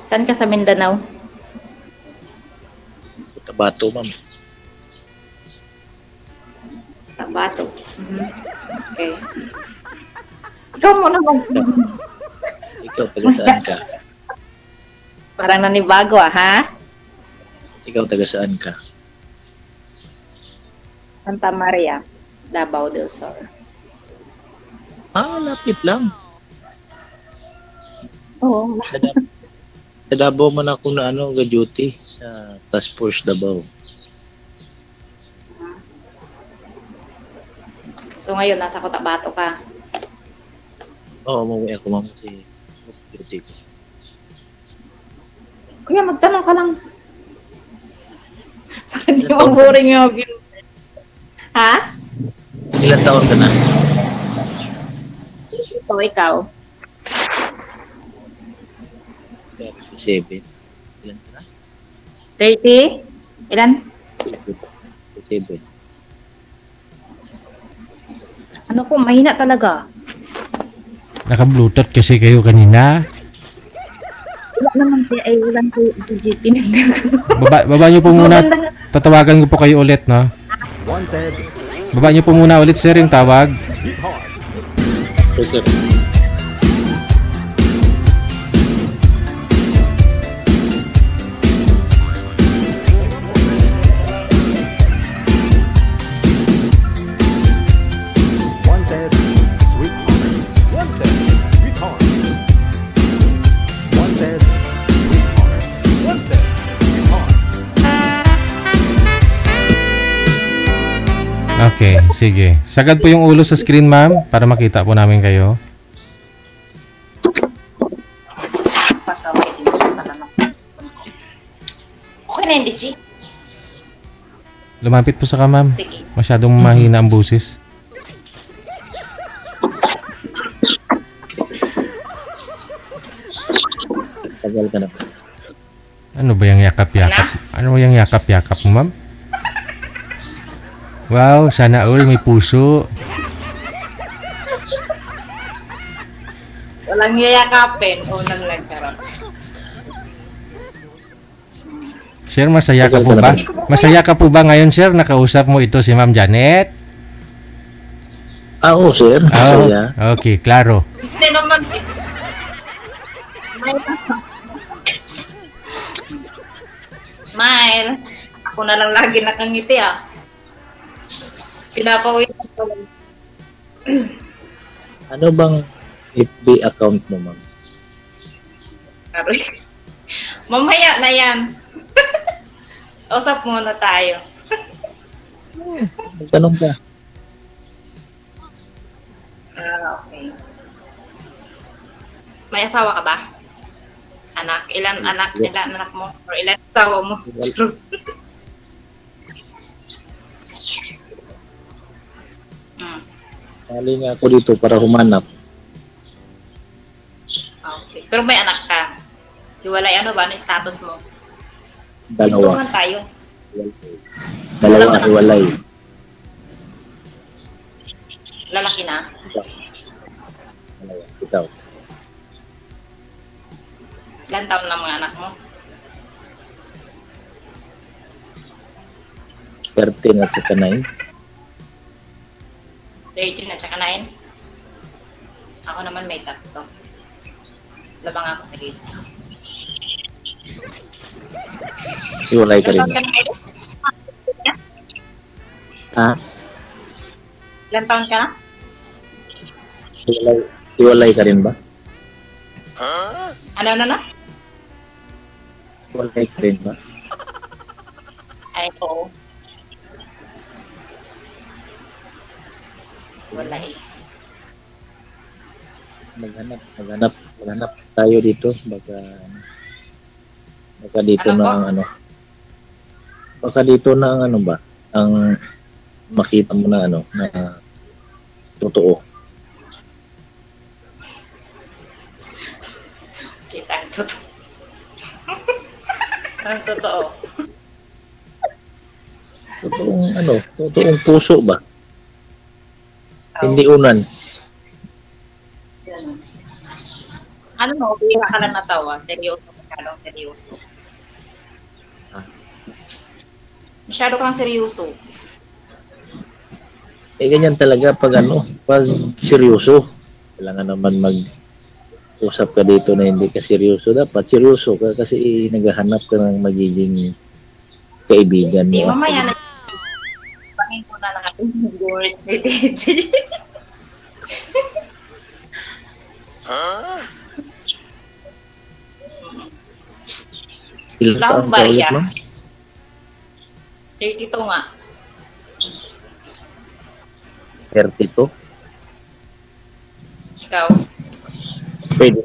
Saan ka sa Mindanao? Cotabato, ma'am. Cotabato. Okay. Ikaw muna mag... Ikaw, taga saan ka? Parang nanibago ha? Ikaw, taga saan ka? Santa Maria, Davao del Sur. Lapit lang. Oo. Sa Davao man ako na ga-duty sa Task Force Davao. So ngayon, nasa Cotabato ka. Oo, umuwi ako, ma'am, kasi duty ko. Kuya, magtanong ka lang. Para di mo boring yung view. Ha? Ilan taon ka na? Ikaw. 37. Ilan ka na? 30? Ilan? 37. Ano po, mahina talaga. Naka-bluetooth kasi kayo kanina. Wala naman ay walang BGP. Baba niyo po muna. Tatawagan ko po kayo ulit, no? Baba niyo po muna ulit, sir, yung tawag. So, sir. Okay, sige. Sagad po yung ulo sa screen, ma'am, para makita po namin kayo. Okay na hindi, Chi? Lumapit po sa ka, ma'am. Sige. Masyadong mahina ang busis. Tagal ka na. Ano ba yung yakap-yakap? Ano ba yung yakap-yakap mo, ma'am? Wow, sana all may puso. Walang yayakapin. Unang lang karap. Sir, masaya ka po ba? Masaya ka po ba ngayon, sir? Nakausap mo ito si Ma'am Janet? Oo, sir. Masaya. Okay, klaro. Hindi naman. Smile. Ako na lang lagi nakangiti Pinapawin ko. Ano bang FB account mo, ma'am? Aroy. Mamaya na yan. Usap muna tayo. Magtanong ka. Okay. May asawa ka ba? Anak? Ilan anak mo? Or ilan asawa mo? Mali nga ako dito para humanap. Okay. Pero may anak ka. Hiwalay ano ba? Ano yung status mo? Dalawa. Ito tayo. Dalawa hiwalay. Lalaki na. Dalawa. Ikaw. Ilan taon na mga anak mo? 13 at saka 9. 13 at saka 9. Ako naman may 3. Labang ako sa isa. Hiwalay ka rin. Ha? Ilan taon ka na? Hiwalay ka rin ba? Ano na? Hiwalay ka rin ba? Ay, oo. Wala Maghanap tayo dito. Baka dito ano na ang ano. Baka dito na ang ano ba? Ang makita mo na ano, na totoo. Kita ang totoo. Ang totoo. Totoong puso ba? Hindi unan. Ano mo, bihira ka lang natawa. Seryoso. Masyadong seryoso. Ah. Masyado kang seryoso. Ganyan talaga pag seryoso. Kailangan naman mag-usap ka dito na hindi ka seryoso. Dapat seryoso ka kasi naghahanap ka ng magiging kaibigan Di, mo. mamaya na. Pangin ko na lang ating viewers ni DJ. Ilang taon Lang ka ulit, barya. ma'am? 32 nga. 32? Ikaw? Pwede.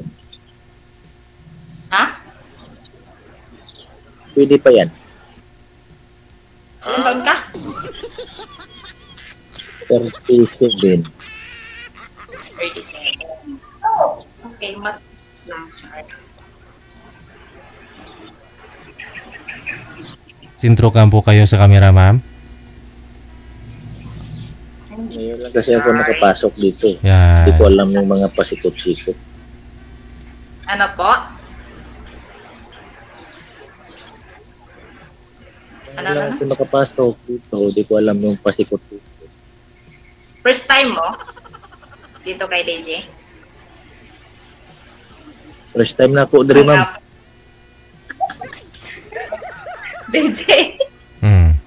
Ha? Pwede pa yan. Ilang taon ka? 37. 37. Oh, okay. Mas lang. Sintro campo kayo sa camera, ma'am. Ngayon lang kasi ako nakapasok dito. Yan. Hindi ko alam yung mga pasikot-sikot. Ano po? Ngayon lang ako nakapasok dito. Hindi ko alam yung pasikot-sikot. First time mo? Dito kay DJ? First time na ako, Dre, ma'am. DJ? Hmm.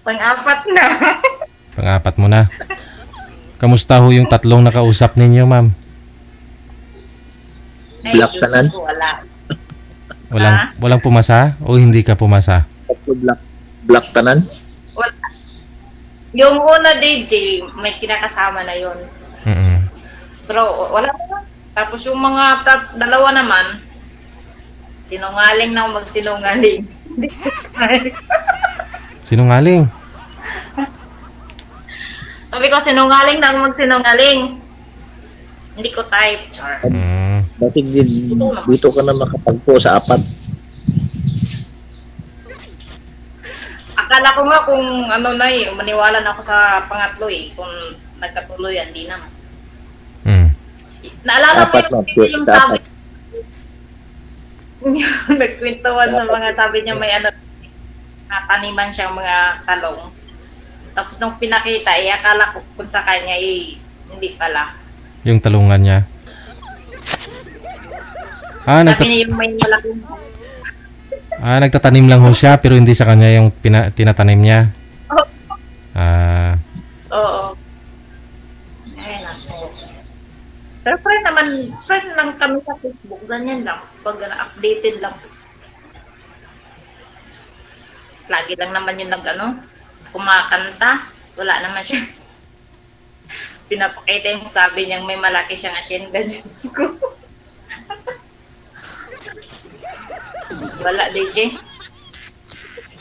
Pang-apat na. Pang-apat mo na. Kamusta ho yung tatlong nakausap ninyo, ma'am? Ay, Black Diyos tanan? ko, wala. Walang pumasa o hindi ka pumasa? Tatlo black tanan? Wala. Yung una DJ, may kinakasama na yun. Mm. Pero wala naman. Tapos yung mga dalawa naman, sinungaling na magsinungaling. Sinungaling. Sabi ko, sinungaling na magsinungaling. Hindi ko type, char. Mm. Bakit dito ka na makapagpo sa apat? Akala ko nga kung ano na maniwala na ako sa pangatlo kung nagkatuloy, hindi naman. Mm. Naalala Dapat, ko ma'am. yung sabi. Yung nagkwentuhan sa mga sabi niya may taniman siyang mga talong. Tapos nung pinakita, akala ko kung sa kanya, hindi pala. Yung talungan niya. Sabi niya yung may malaking... Nagtatanim lang ho siya pero hindi sa kanya yung tinatanim niya. Oo. Ay, naku. Pero friend lang kami sa Facebook. Ganyan lang. Pag updated lang. Lagi lang naman yung kumakanta. Wala naman siya. Pinapakita yung sabi niyang may malaki siyang asyenda. Diyos ko. Wala, DJ.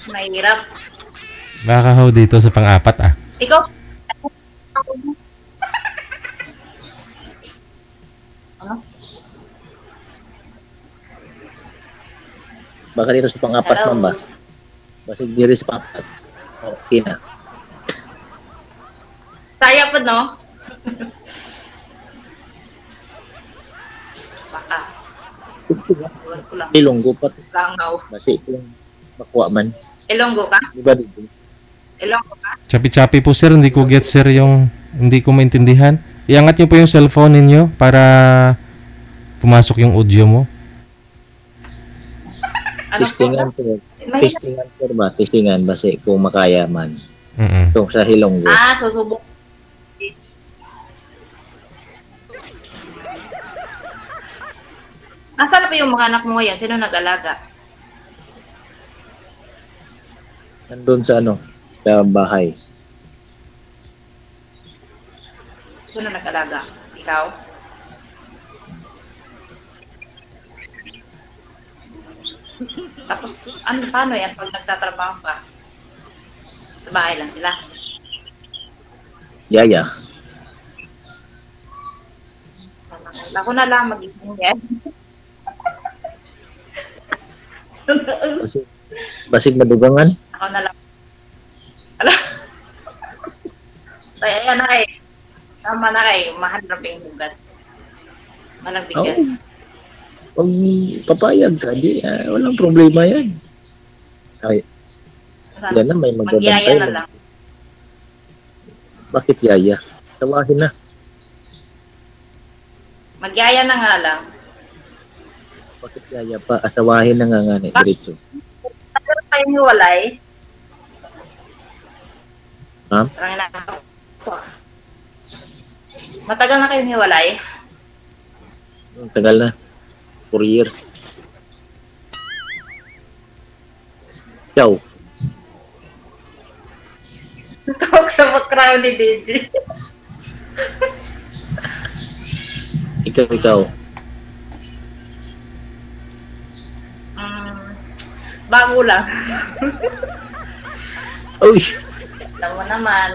Mahirap. Baka ho dito sa pang-apat Ikaw? Ano? Baka dito sa pang-apat, Hello? ma'am ba? Basta diri sa pang-apat. Okay na. Saya po, no? Baka. Iwan ko lang. Ilonggo pa. Langaw. Basi kung makuha man. Ilonggo ka? Di ba dito? Ilonggo ka? Chapi-chapi po sir, hindi ko get sir yung hindi ko maintindihan. Iangat niyo po yung cellphone ninyo para pumasok yung audio mo. Ano Testingan po? po. Mahirap. Testingan po ba? Testingan basi kung makaya man. Mm. Kung sa Hilonggo. Susubok. Nasaan na pa yung mga anak mo ngayon? Sino nag-alaga? Nandun sa sa bahay. Sino nag-alaga? Ikaw? Tapos, paano yan pag nagtatrabaho ka? Sa bahay lang sila. Yaya. Ako na lang mag-ising yan. Basig madugangan. Ako na lang. Ala. Kaya ayan na kay. Tama na kay. Mahal na pa yung bugas. Malang bigas. Kung papayag ka, walang problema yan. Ay, yan na, may Magyaya magbabantay. na lang. Bakit yaya? Tawahin na. Magyaya na nga lang. Bakit yaya pa? Asawahin na nga ni diretso. Matagal na kayo hiwalay? Ma'am? Parang matagal na kayo hiwalay? Tagal na. 4 years. Ciao. Tawag sa background ni DJ. Ikaw. Bago lang. Uy! Alam mo naman.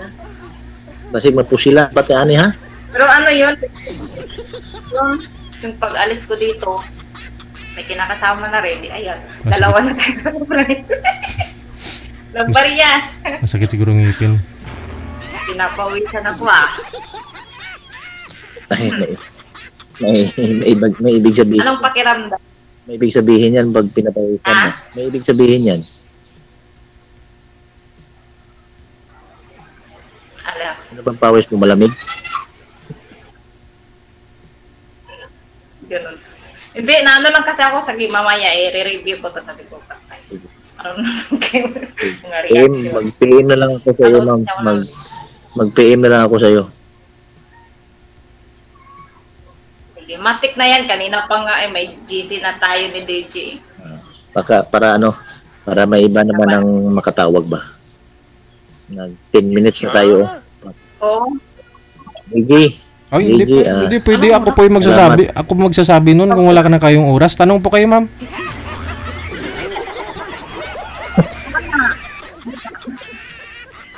Basig mapusila pati ani ha? Pero ano yun? Yung pag-alis ko dito, may kinakasama na rin. Ayan, dalawa na tayo. Lambar yan. Masakit siguro ng ngipin. Pinapawisan ako ah. May ibig sabihin. Anong pakiramdam? May ibig sabihin yan pag pinapawisan mo. May ibig sabihin yan. Alam. Ano bang pawis mo, malamig? Ganun. Hindi, naano lang kasi ako sa mamaya re-review ko to sabi ko. Ano naman kayo? Mga reaction. Mag-PM na lang ako sa iyo, ma'am. Mag-PM na lang ako sa iyo. Sige, matik na yan. Kanina pa nga may GC na tayo ni DJ. Para may iba naman ang makatawag ba? Nag 10 minutes na tayo. Oo. Gigi. Ay, hindi pwede. Ako po yung magsasabi. Ako magsasabi nun kung wala ka na kayong oras. Tanong po kayo, ma'am.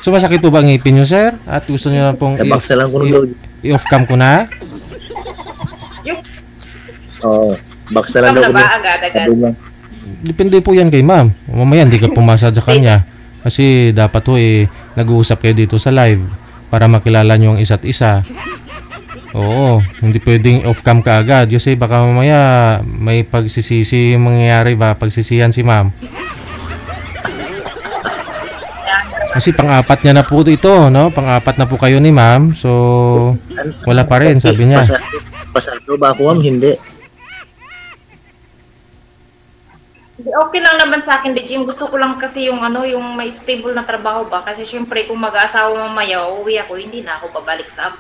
So, masakit po ba ang ngipin nyo, sir? At gusto nyo na pong Tabak sa lang ko nung i-off cam ko na? Oo. Box na lang daw ko. Agad-agad. Depende po yan kay ma'am. Mamaya hindi ka pumasa sa kanya. Kasi dapat ho nag-uusap kayo dito sa live para makilala nyo ang isa't isa. Oo. Hindi pwedeng off cam ka agad. Kasi baka mamaya may pagsisisi mangyayari ba? Pagsisihan si ma'am. Kasi pang-apat niya na po ito, no? Pang-apat na po kayo ni ma'am. So, wala pa rin, sabi niya. Pasado ba ako, ma'am? Hindi. Okay lang naman sa akin, DJ. Yung gusto ko lang kasi yung yung may stable na trabaho ba? Kasi syempre kung mag-aasawa mamaya, uuwi ako, hindi na ako babalik sa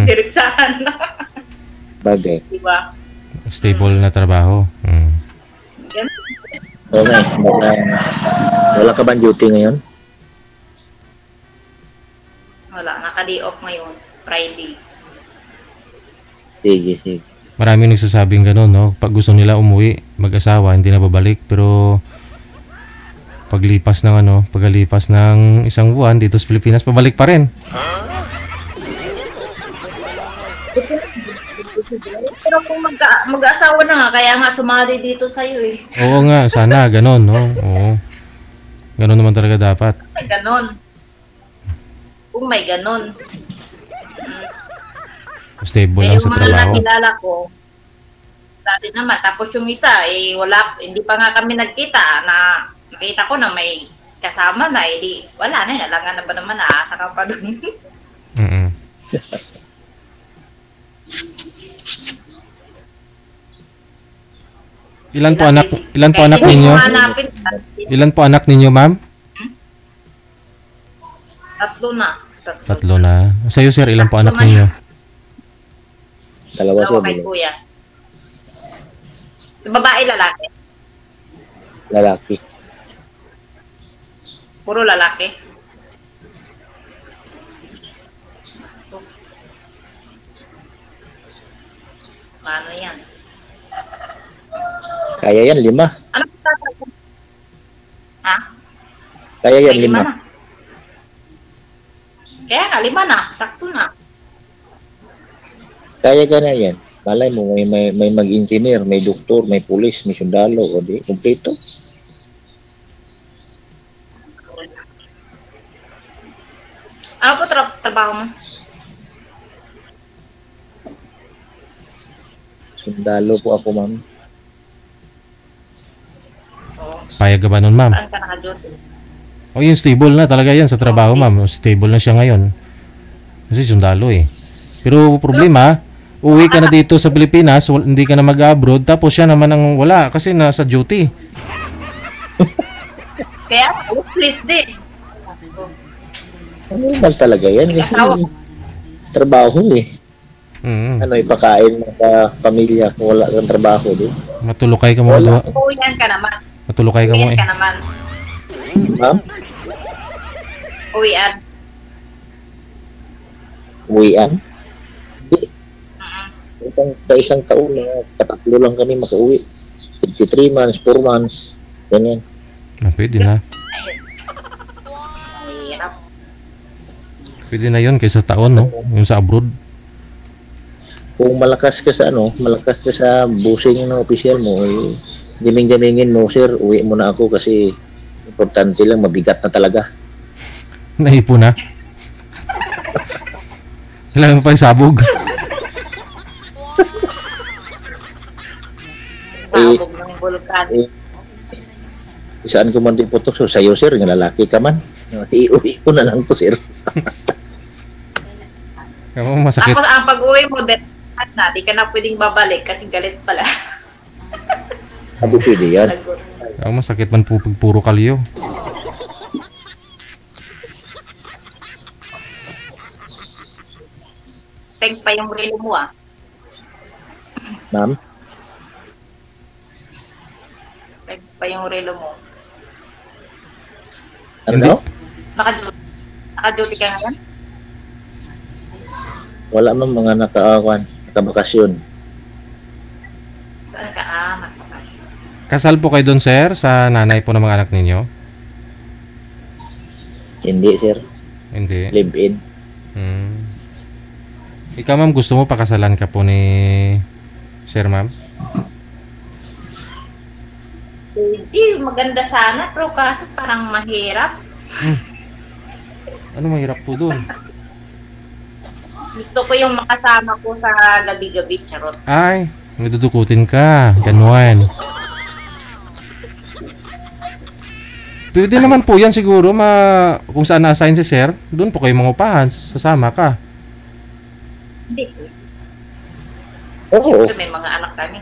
diretsahan na. Bagay. Diba? Stable na trabaho. Okay. Wala ka ba duty ngayon? Wala, naka-day off ngayon. Friday. Sige. Maraming nagsasabing gano'n, no? Pag gusto nila umuwi, mag-asawa, hindi na babalik. Pero paglipas ng isang buwan dito sa Pilipinas, pabalik pa rin. Pero kung mag-asawa na nga, kaya nga sumali dito sa'yo eh. Oo nga, sana gano'n, no? Oo. Gano'n naman talaga dapat. May ganon. Kung may ganon. Stable lang sa Yung mga trabaho. nakilala ko, dati naman, tapos yung isa, hindi pa nga kami nagkita, na nakita ko na may kasama na, wala na, nalangan na ba naman, naasa ka pa dun. Ilan po anak ninyo? Ilan po anak ninyo, ma'am? Tatlo na. Sa'yo, sir, ilan po anak ninyo? Dalawa Dalawa kay kuya. Babae, lalaki? Lalaki. Puro lalaki? Paano yan? Kaya yan, 5. Ano tatapos? Ha? Kaya yan, May 5. na. Kaya nga, 5 na. Sakto na. Kaya ka na yan. Malay mo, may mag-engineer, may doktor, may pulis, may sundalo, o di, kumpleto. Ano po trabaho mo? Sundalo po ako, ma'am. Payag ka ba nun, ma'am? Saan ka naka-duty? O yun, stable na talaga yan sa trabaho, ma'am. Stable na siya ngayon. Kasi sundalo eh. Pero problema, uwi ka na dito sa Pilipinas, hindi ka na mag-abroad, tapos siya naman ang wala kasi nasa duty. Kaya, please din. Normal talaga yan kasi trabaho eh. Ano, ipakain mo sa pamilya kung wala kang trabaho din. Matulukay ka mo. Uwian ka naman. Matulukay ka mo eh. Uwian ka naman. Ma'am? Uwian. Uwian? Hindi. Sa isang taon na katatlo lang kami makauwi. 53 months, 4 months. Ganyan. Pwede na. Mahirap. Pwede na yun kaysa taon, no? Yung sa abroad. Kung malakas ka sa malakas ka sa busing ng opisyal mo, eh, jaming-jamingin mo, sir, uwi mo na ako kasi importante lang, mabigat na talaga. Naipo na. Kailangan pa yung sabog. Sabog ng bulkan. Saan ko man din putok? So, sa'yo, sir, ng lalaki ka man. Iuwi ko na lang to, sir. Kamu masakit. Tapos ang pag-uwi mo, na, di ka na pwedeng babalik kasi galit pala. Sabi pwede yan. Kamu masakit man po pag puro kalyo. Peng pa yung relo mo ah. Ma'am? Peng pa yung relo mo. Ano? Naka-duty ka ngayon? Wala man mga nakabakasyon. Saan ka? Nakabakasyon. Kasal po kayo doon, sir, sa nanay po ng mga anak ninyo? Hindi, sir. Hindi. Live-in. Ikaw, ma'am, gusto mo pakasalan ka po ni sir, ma'am? Gee, maganda sana, pero kaso parang mahirap. Ano mahirap po doon? Gusto ko yung makasama ko sa gabi-gabi, charot. Ay, may dudukutin ka. Ganuan. Pwede naman po yan siguro kung saan na-assign si sir, doon po kayo mangupahan. Sasama ka. Hindi. Oo. Kasi may mga anak kami.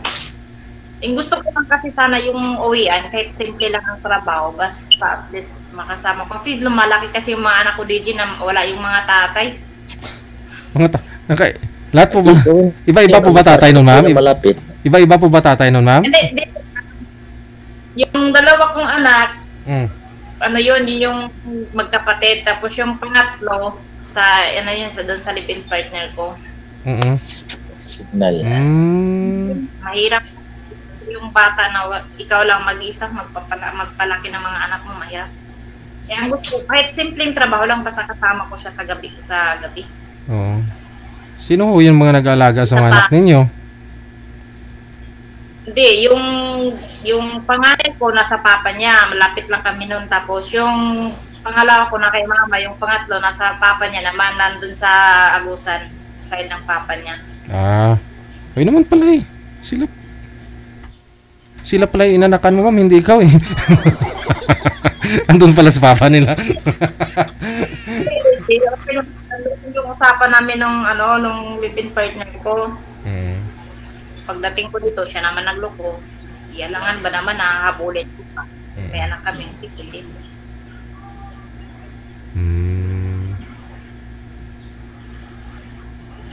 Yung gusto ko lang kasi sana yung uwian, kahit simple lang ang trabaho, basta at least makasama ko. Kasi lumalaki kasi yung mga anak ko, DJ, na wala yung mga tatay. Lahat po ba? Iba-iba po ba tatay nun, ma'am? Malapit. Iba-iba po ba tatay nun, ma'am? Hindi. Yung dalawa kong anak, ano yun, yung magkapatid. Tapos yung pangatlo, sa doon sa live-in partner ko. Signal. Mahirap yung bata na ikaw lang mag-isa, magpalaki ng mga anak mo, mahirap. Kaya ang gusto, kahit simpleng trabaho lang, basta kasama ko siya sa gabi. Oo. Sino ho yung mga nag-aalaga sa mga anak ninyo? Hindi, yung panganay ko nasa papa niya, malapit lang kami noon. Tapos yung pangalawa ko na kay mama, yung pangatlo nasa papa niya naman, nandun sa Agusan, sa side ng papa niya. Ay naman pala eh. Sila pala yung inanakan mo, ma'am, hindi ikaw eh. Andun pala sa papa nila. Yung usapan namin nung live-in partner ko. Pagdating ko dito, siya naman nagloko. Iyalangan ba naman, nakahabulin ko pa. May anak kami, hindi.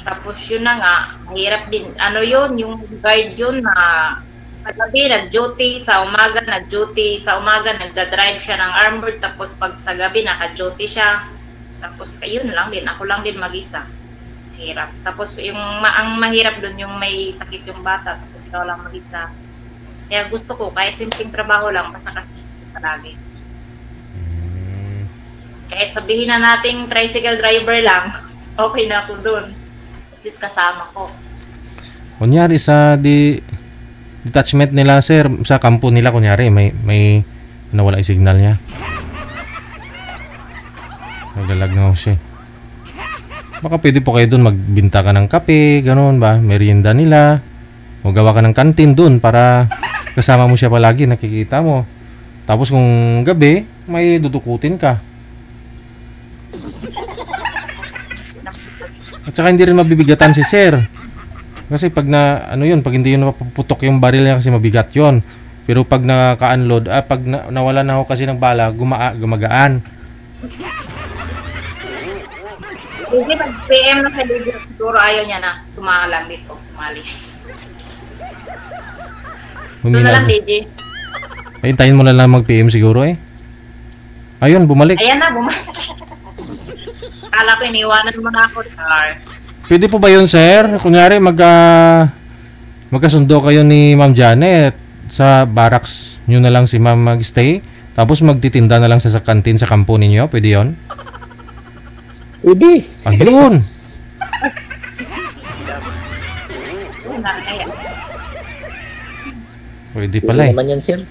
Tapos yun na nga, mahirap din. Ano yun, yung guard yun na sa gabi nag-duty, sa umaga nag-duty, sa umaga nagda-drive siya ng armored, tapos pag sa gabi naka-duty siya. Tapos ayun lang din, ako lang din mag-isa. Mahirap. Tapos ang mahirap dun yung may sakit yung bata, tapos ikaw lang mag-isa. Kaya gusto ko, kahit simpleng trabaho lang, basta kasi palagi. Kahit sabihin na nating tricycle driver lang, okay na ako dun. At least kasama ko. Kunyari sa detachment nila, sir, sa kampo nila, kunyari, may nawala yung signal niya. Naglalag na ako siya. Baka pwede po kayo dun magbinta ka ng kape, ganun ba? Merienda nila. O gawa ka ng kantin dun para kasama mo siya palagi, nakikita mo. Tapos kung gabi, may dudukutin ka. At saka hindi rin mabibigatan si sir. Kasi pag pag hindi yun napaputok yung baril niya kasi mabigat yon. Pero pag naka-unload, pag nawala na ako kasi ng bala, gumagaan. Hindi, pag-PM na sa video, siguro ayaw niya na sumalang dito, sumali. Doon na lang, DJ. Ay, hintayin mo na lang mag-PM siguro eh. Ayun, bumalik. Ayan na, bumalik. Kala ko iniwanan mo na ako, Char. Pwede po ba yun, sir? Kunyari, magkasundo kayo ni Ma'am Janet sa barracks nyo na lang si Ma'am mag-stay. Tapos magtitinda na lang sa kantin sa kampo ninyo. Pwede yun? Pwede. Ayun. Pwede pala eh. Naman yan, sir.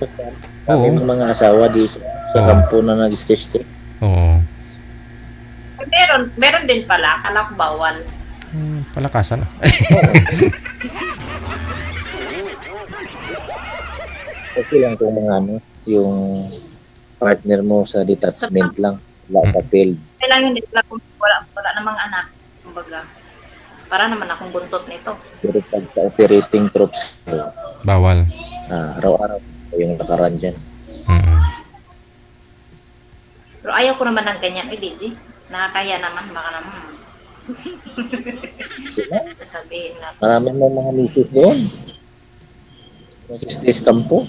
Oo. Kami mga asawa di sa kampo na nag-stay. Oo. Meron din pala. Kala ko bawal. Palakasan. Okay lang kung mga yung partner mo sa detachment lang. Wala ka field. Kailangan hindi lang kung wala namang anak. Kumbaga, para naman akong buntot nito. Pero pagka operating troops, Bawal. araw-araw yung nakaran dyan. Pero ayaw ko naman ng ganyan. DJ, nakakaya naman. Baka naman. Sabihin na. Marami ng mga misis doon. Sa kampo.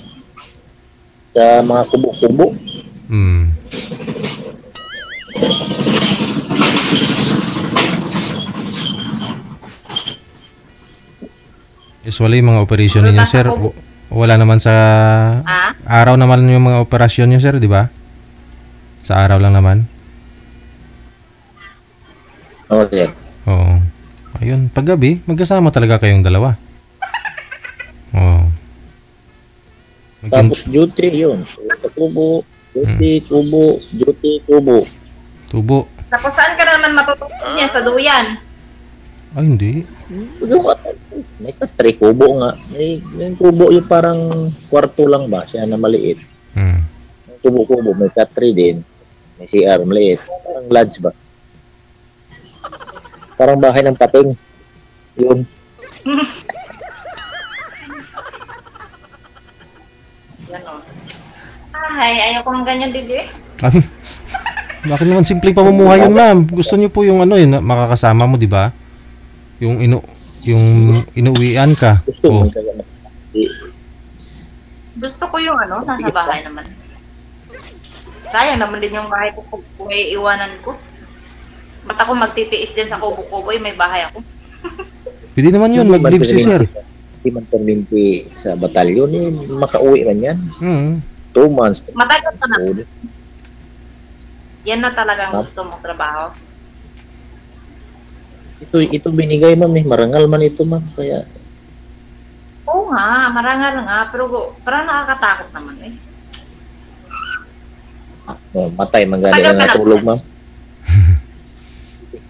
Sa mga kubo-kubo. Usually, mga operasyon ninyo, sir, wala naman sa araw naman yung mga operasyon nyo, sir, di ba? Sa araw lang naman. Okay. Oo. Ayun, paggabi, magkasama talaga kayong dalawa. Oo. Tapos duty yun. Sa kubo, duty, kubo, duty, kubo. Tubo. Tapos saan ka naman matutunan niya? Sa duyan? Ay, hindi. May katri kubo nga. May kubo yung parang kwarto lang ba? Siya na maliit. Yung kubo-kubo, may katri din. May CR, maliit. Parang lodge ba? Parang bahay ng pating. Yun. Yan o. Ay, ayaw ko ng ganyan, DJ. Ay, bakit naman simpleng pamumuhay yun, ma'am? Gusto niyo po yung makakasama mo, di ba? Yung inuwian ka. Gusto ko yung nasa bahay naman. Sayang naman din yung bahay ko kung iiwanan ko. Ba't ako magtitiis din sa kubo-kubo, may bahay ako. Pwede naman yun, mag-live si sir. Hindi man perminti sa batalyon, makauwi man yan. 2 months. Matagal ka na. Yan na talagang gusto mong trabaho. Ito binigay ma'am marangal man ito ma'am, kaya. Oo nga, marangal nga, pero parang nakakatakot naman eh. Matay, magaling na natulog ma'am.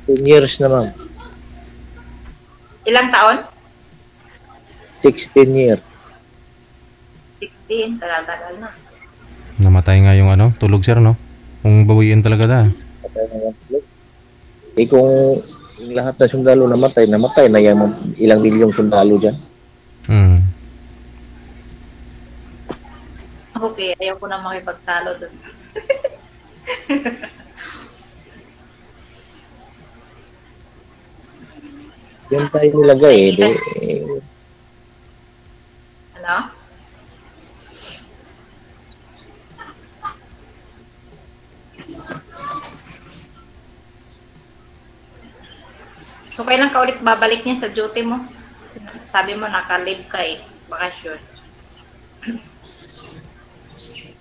10 years na ma'am. Ilang taon? 16 years. 16, tagal-tagal na. Namatay nga yung tulog sir, no? Kung bawiin talaga da. Kung yung lahat na sundalo namatay na yung ilang milyong sundalo dyan. Okay, ayaw ko na makipagtalo doon. Yan tayo nilagay Ano? So, kailan ka ulit babalik niya sa duty mo? Sabi mo, naka-leave ka eh. Bakasyon.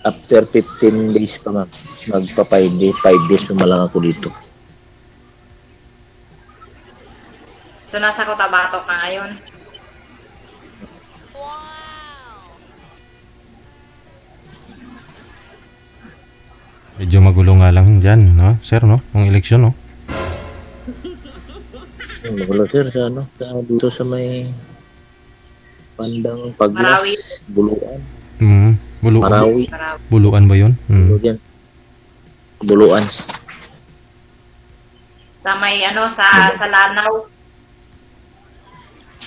After 15 days pa ma'am. Magpa 5 days na lang ako dito. So, nasa Cotabato ka ngayon? Medyo magulo nga lang dyan, no? Sir, no? Ang eleksyon, no? Magulo sir sa dito sa may bandang Paglas, Marawi. Buluan. Marawi. Buluan ba yun? Bulo dyan. Buluan. Sa may sa Lanao.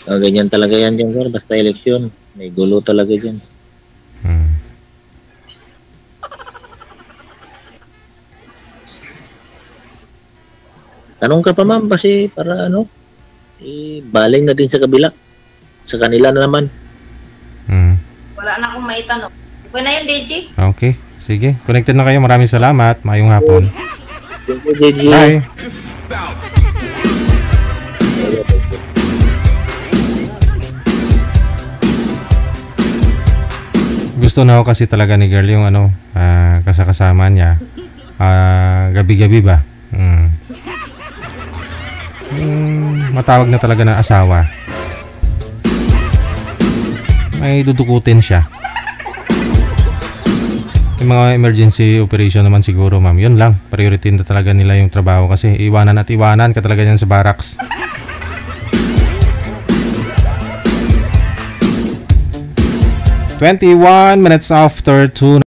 Ganyan talaga yan dyan, sir. Basta eleksyon. May gulo talaga dyan. Tanong ka pa, ma'am, kasi para baling natin sa kabila. Sa kanila na naman. Wala na akong maitanong. Okay na yun, DJ. Okay. Sige. Connected na kayo. Maraming salamat. Mayong hapon. Thank you, JJ. Bye. Gusto na ako kasi talaga ni girl yung kasama niya. Gabi-gabi ba? Matawag na talaga ng asawa. May dudukutin siya. Yung mga emergency operation naman siguro, ma'am. Yun lang. Priority na talaga nila yung trabaho kasi iwanan at iwanan ka talaga yan sa barracks. 21 minutes after 2.